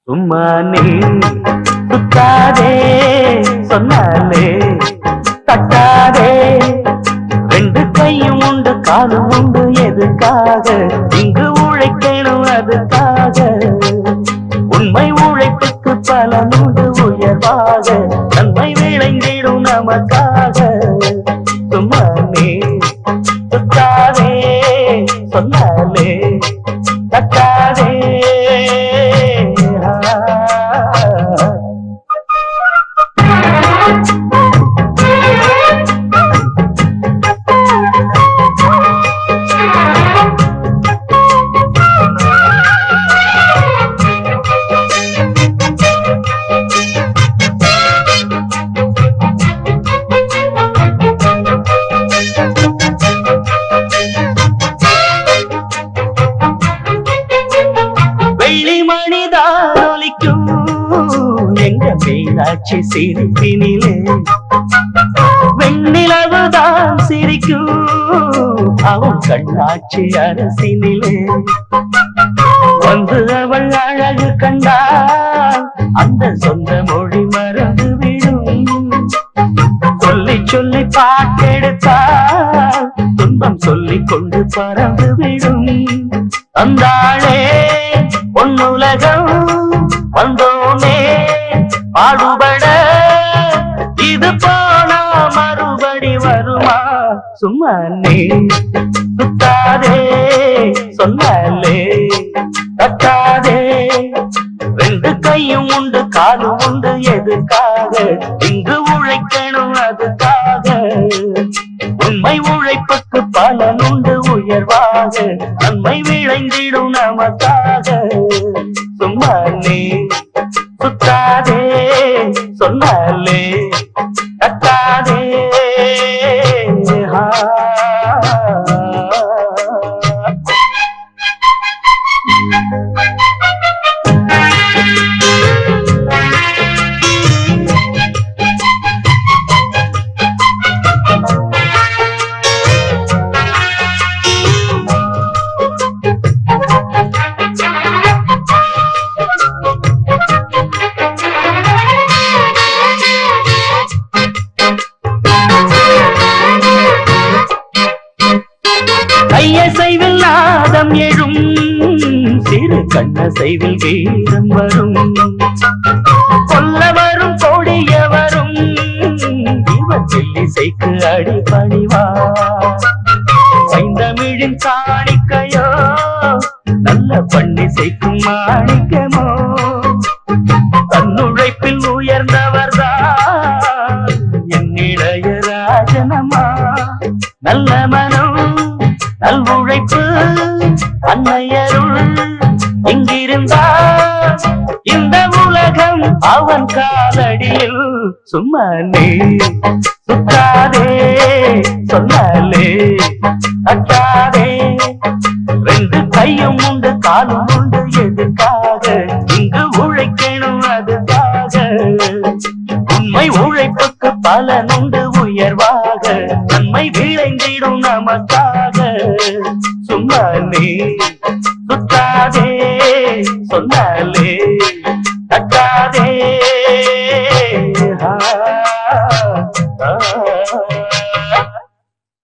சும்மா நீ சுத்தாதே சொன்னாலே தட்டாதே ரெண்டு கையும் உண்டு காலும் உண்டு எதுக்காக இங்கு உழைக்கணும் அதுக்காக உண்மை உழைப்புக்கு பலன் உண்டு உயர்வாக நன்மை விளைந்திடும் நமக்காக சும்மா நீ சுத்தாதே சொன்னாலே தட்டாதே எங்க மீனாட்சி சிரிப்பினிலே வெண்ணிலவுதான் சிரிக்கும் அவன் கண்ணாட்சி அரசினிலே வந்து அவள் அழகு கண்டால் அந்த சொந்த மொழி மறந்து விடும் சொல்லி சொல்லி பாட்டெடுத்தால் துன்பம் சொல்லிக் கொண்டு பறந்து விடும் அந்தாளே பொன்னுலகம் வந்தோமே பாடுபட இது போனா மறுபடி வருமா சும்மா நீ சுத்தாதே சொன்னாலே தட்டாதே ரெண்டு கையும் உண்டு காலும் உண்டு எதுக்காக இங்கு உழைக்கணும் அதுக்காக உண்மை உழைப்புக்கு பலன் உண்டு உயர்வாக நன்மை விளைந்திடும் நமக்காக சும்மா நீ சுத்தாதே சொன்னாலே தட்டாதே கையசைவில் நாதம் எழும் சிறு கண்ணசைவில் வீரம் வரும் கொல்ல வரும் கொடிய வரும் இவற்றில் இசைக்கு அடிபணிவா ஐந்தமிழின் காணிக்கையோ நல்ல பண்ணிசைக்கும் மாணிக்கமோ தன்னுழைப்பில் உயர்ந்தவர்தான் என் இளையராஜனமா நல்ல மனம் நல் உழைப்பு அன்னையருள் இங்கிருந்தால் இந்த உலகம் அவன் காலடியில் சும்மா நீ சுத்தாதே சொன்னாலே தட்டாதே ரெண்டு கையும் உண்டு காலும் உண்டு எதுக்காக இங்கு உழைக்கணும் அதுக்காக உண்மை உழைப்புக்கு பலன் உண்டு உயர்வாக நன்மை விளைந்திடும் நமக்காக சும்மா நீ சுத்தாதே சொன்னாலே தட்டா